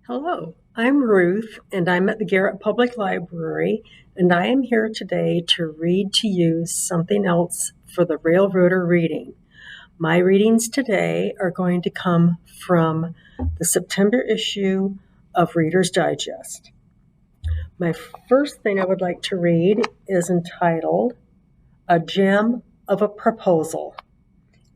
Hello, I'm Ruth, and I'm at the Garrett Public Library, and I am here today to read to you something else for the Railroader reading. My readings today are going to come from the September issue of Reader's Digest. My first thing I would like to read is entitled A Gem of a Proposal.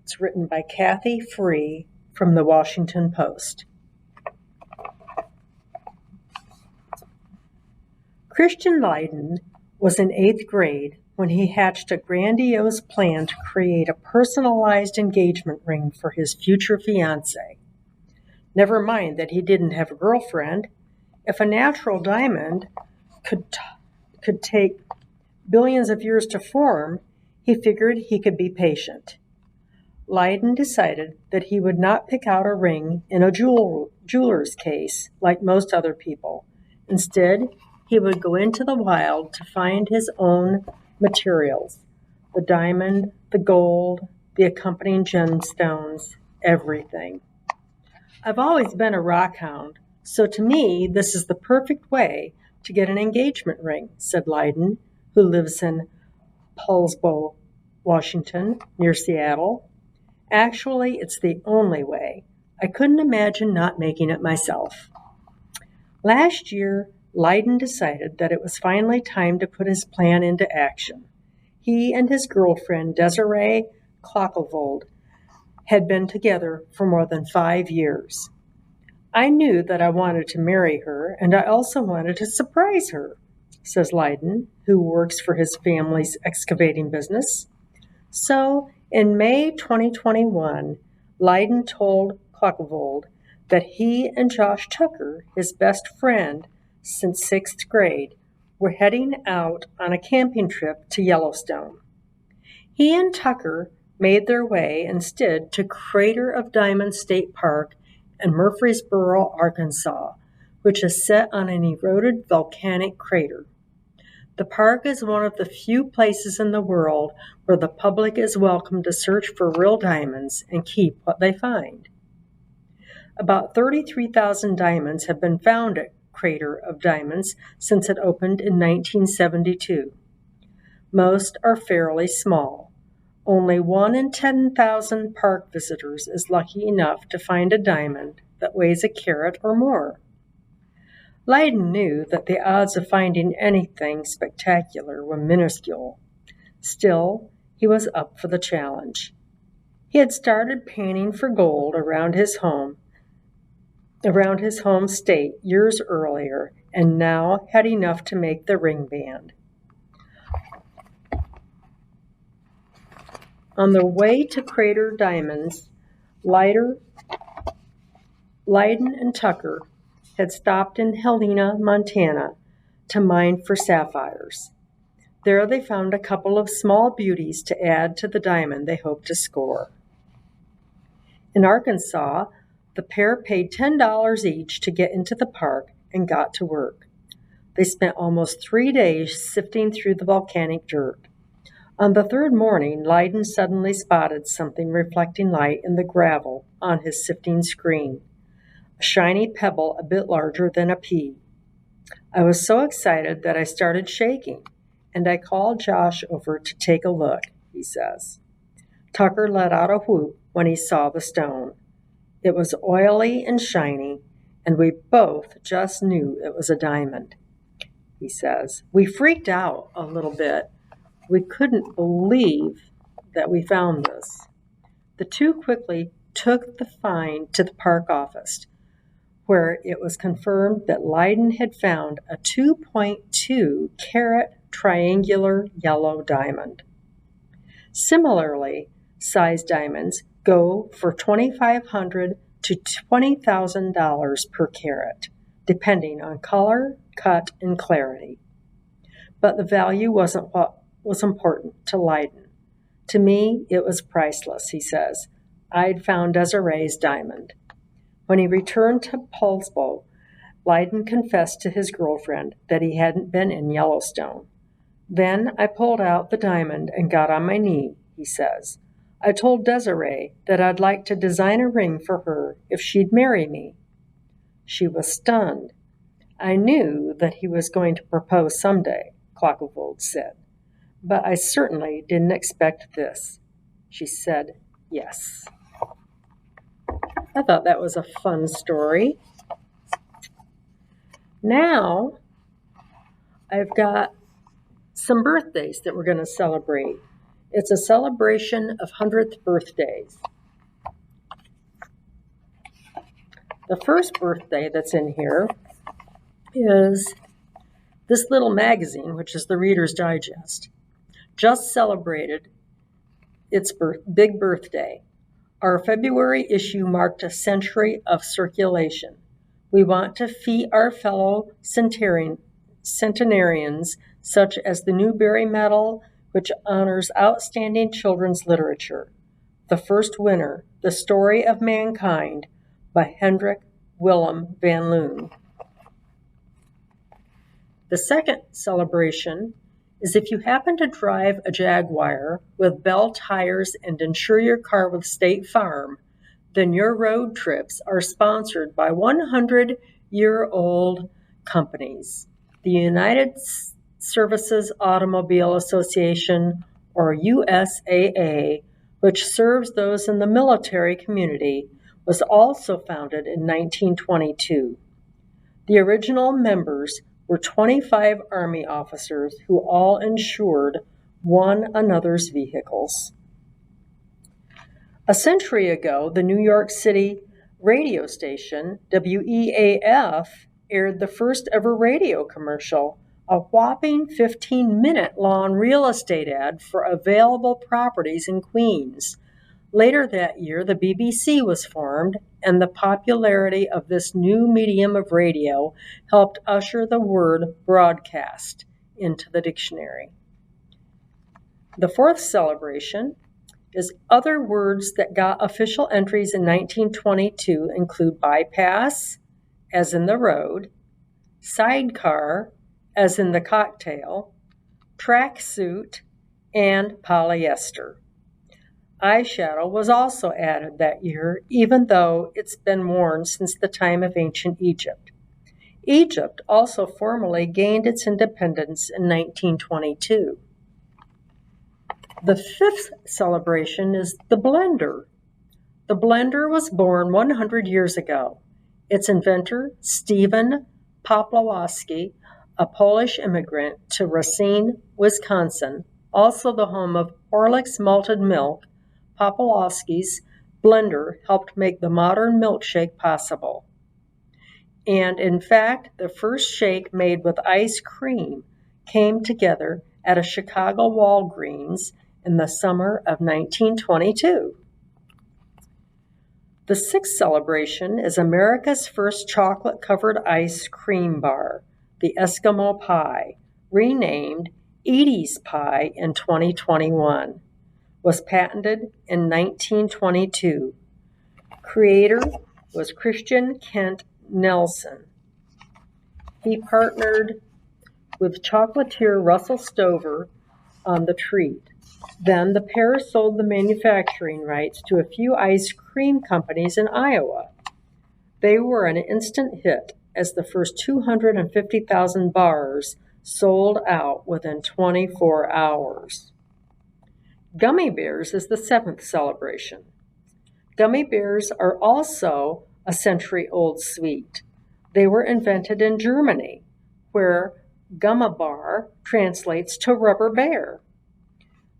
It's written by Kathy Free from the Washington Post. Christian Lydon was in 8th grade when he hatched a grandiose plan to create a personalized engagement ring for his future fiancée. Never mind that he didn't have a girlfriend. If a natural diamond could take billions of years to form, he figured he could be patient. Lydon decided that he would not pick out a ring in a jeweler's case like most other people. Instead, he would go into the wild to find his own materials, the diamond, the gold, the accompanying gemstones, everything. I've always been a rock hound, so to me this is the perfect way to get an engagement ring, said Lydon, who lives in Poulsbo, Washington, near Seattle. Actually, it's the only way. I couldn't imagine not making it myself. Last year, Lydon decided that it was finally time to put his plan into action. He and his girlfriend, Desiree Clockelvold, had been together for more than 5 years. I knew that I wanted to marry her, and I also wanted to surprise her, says Lydon, who works for his family's excavating business. So, in May 2021, Lydon told Clockelvold that he and Josh Tucker, his best friend since 6th grade, were heading out on a camping trip to Yellowstone. He and Tucker made their way instead to Crater of Diamonds State Park in Murfreesboro, Arkansas, which is set on an eroded volcanic crater. The park is one of the few places in the world where the public is welcome to search for real diamonds and keep what they find. About 33,000 diamonds have been found at Crater of Diamonds since it opened in 1972. Most are fairly small. Only 1 in 10,000 park visitors is lucky enough to find a diamond that weighs a carat or more. Lydon knew that the odds of finding anything spectacular were minuscule. Still, he was up for the challenge. He had started panning for gold around his home state years earlier, and now had enough to make the ring band. On the way to Crater Diamonds, Lydon and Tucker had stopped in Helena, Montana, to mine for sapphires. There they found a couple of small beauties to add to the diamond they hoped to score. In Arkansas, the pair paid $10 each to get into the park and got to work. They spent almost 3 days sifting through the volcanic dirt. On the third morning, Lydon suddenly spotted something reflecting light in the gravel on his sifting screen. A shiny pebble a bit larger than a pea. I was so excited that I started shaking, and I called Josh over to take a look, he says. Tucker let out a whoop when he saw the stone. It was oily and shiny, and we both just knew it was a diamond, he says. We freaked out a little bit. We couldn't believe that we found this. The two quickly took the find to the park office, where it was confirmed that Lydon had found a 2.2 carat triangular yellow diamond. Similarly sized diamonds go for $2,500 to $20,000 per carat, depending on color, cut, and clarity. But the value wasn't what was important to Lydon. To me, it was priceless, he says. I'd found Desiree's diamond. When he returned to Poulsbo, Lydon confessed to his girlfriend that he hadn't been in Yellowstone. Then I pulled out the diamond and got on my knee, he says. I told Desiree that I'd like to design a ring for her if she'd marry me. She was stunned. I knew that he was going to propose someday, Clockenfold said, but I certainly didn't expect this. She said yes. I thought that was a fun story. Now, I've got some birthdays that we're going to celebrate. It's a celebration of 100th birthdays. The first birthday that's in here is this little magazine, which is the Reader's Digest, just celebrated its big birthday. Our February issue marked a century of circulation. We want to fee our fellow centenarians, such as the Newbery Medal, which honors outstanding children's literature. The first winner, The Story of Mankind, by Hendrik Willem van Loon. The second celebration is if you happen to drive a Jaguar with Bell tires and insure your car with State Farm, then your road trips are sponsored by 100-year-old companies. The United Services Automobile Association, or USAA, which serves those in the military community, was also founded in 1922. The original members were 25 Army officers who all insured one another's vehicles. A century ago, the New York City radio station, WEAF, aired the first ever radio commercial, a whopping 15-minute long real estate ad for available properties in Queens. Later that year, the BBC was formed, and the popularity of this new medium of radio helped usher the word broadcast into the dictionary. The fourth celebration is other words that got official entries in 1922 include bypass, as in the road, sidecar, as in the cocktail, tracksuit, and polyester. Eyeshadow was also added that year, even though it's been worn since the time of ancient Egypt. Egypt also formally gained its independence in 1922. The fifth celebration is the blender. The blender was born 100 years ago. Its inventor, Stephen Poplawski, a Polish immigrant to Racine, Wisconsin, also the home of Horlicks malted milk, Poplawski's blender helped make the modern milkshake possible. And in fact, the first shake made with ice cream came together at a Chicago Walgreens in the summer of 1922. The sixth celebration is America's first chocolate-covered ice cream bar, the Eskimo Pie, renamed Edie's Pie in 2021. Was patented in 1922. Creator was Christian Kent Nelson. He partnered with chocolatier Russell Stover on the treat. Then the pair sold the manufacturing rights to a few ice cream companies in Iowa. They were an instant hit as the first 250,000 bars sold out within 24 hours. Gummy bears is the seventh celebration. Gummy bears are also a century-old sweet. They were invented in Germany, where Gummibar translates to rubber bear,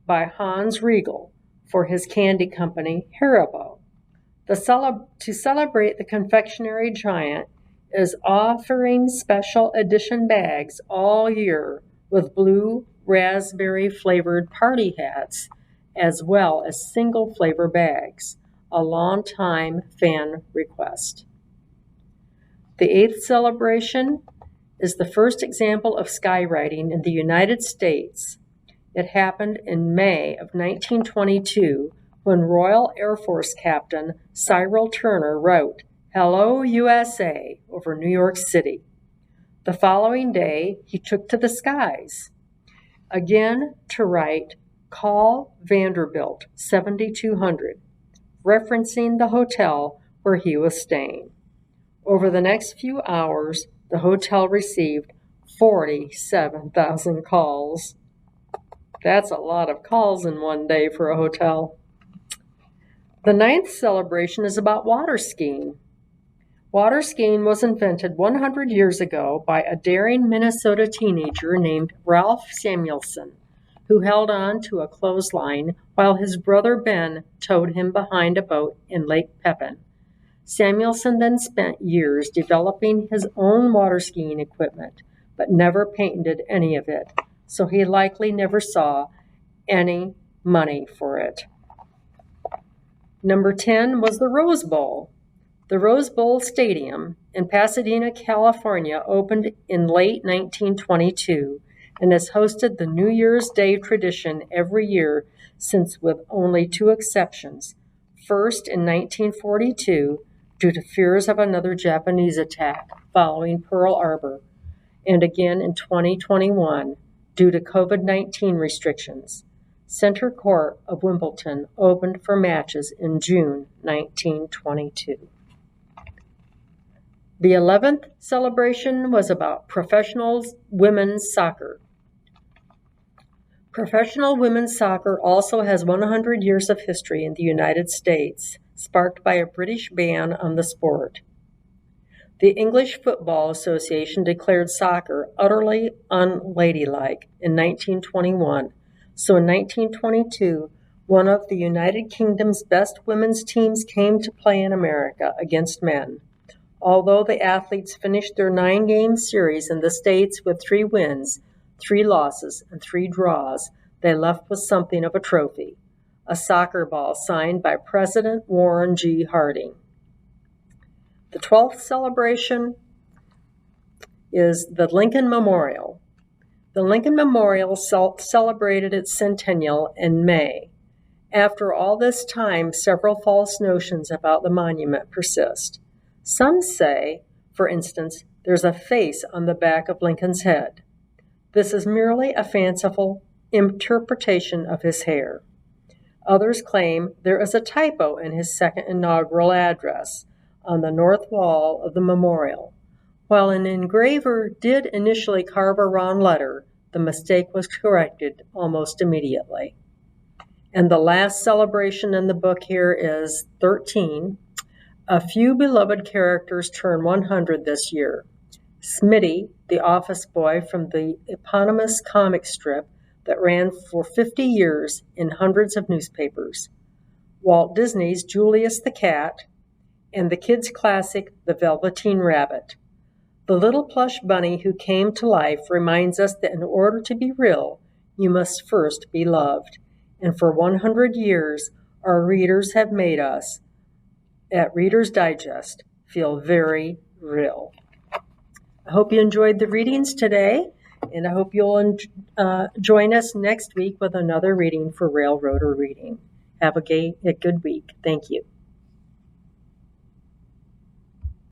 by Hans Riegel for his candy company Haribo. To celebrate the confectionery giant is offering special edition bags all year with blue raspberry-flavored party hats, as well as single flavor bags, a long-time fan request. The eighth celebration is the first example of skywriting in the United States. It happened in May of 1922 when Royal Air Force Captain Cyril Turner wrote, "Hello, USA," over New York City. The following day, he took to the skies, again to write, "Call Vanderbilt, 7200, referencing the hotel where he was staying. Over the next few hours, the hotel received 47,000 calls. That's a lot of calls in one day for a hotel. The ninth celebration is about water skiing. Water skiing was invented 100 years ago by a daring Minnesota teenager named Ralph Samuelson, who held on to a clothesline while his brother Ben towed him behind a boat in Lake Pepin. Samuelson then spent years developing his own water skiing equipment, but never patented any of it, so he likely never saw any money for it. Number 10 was the Rose Bowl. The Rose Bowl Stadium in Pasadena, California opened in late 1922 and has hosted the New Year's Day tradition every year since, with only two exceptions. First in 1942 due to fears of another Japanese attack following Pearl Harbor, and again in 2021 due to COVID-19 restrictions. Center Court of Wimbledon opened for matches in June 1922. The 11th celebration was about professional women's soccer. Professional women's soccer also has 100 years of history in the United States, sparked by a British ban on the sport. The English Football Association declared soccer utterly unladylike in 1921, so in 1922, one of the United Kingdom's best women's teams came to play in America against men. Although the athletes finished their 9-game series in the States with 3 wins, 3 losses, and 3 draws, they left with something of a trophy, a soccer ball signed by President Warren G. Harding. The 12th celebration is the Lincoln Memorial. The Lincoln Memorial celebrated its centennial in May. After all this time, several false notions about the monument persist. Some say, for instance, there's a face on the back of Lincoln's head. This is merely a fanciful interpretation of his hair. Others claim there is a typo in his second inaugural address on the north wall of the memorial. While an engraver did initially carve a wrong letter, the mistake was corrected almost immediately. And the last celebration in the book here is 13. A few beloved characters turn 100 this year. Smitty, the office boy from the eponymous comic strip that ran for 50 years in hundreds of newspapers. Walt Disney's Julius the Cat, and the kids' classic, The Velveteen Rabbit. The little plush bunny who came to life reminds us that in order to be real, you must first be loved. And for 100 years, our readers have made us, at Reader's Digest, feel very real. I hope you enjoyed the readings today, and I hope you'll join us next week with another reading for Railroader Reading. Have a good week. Thank you.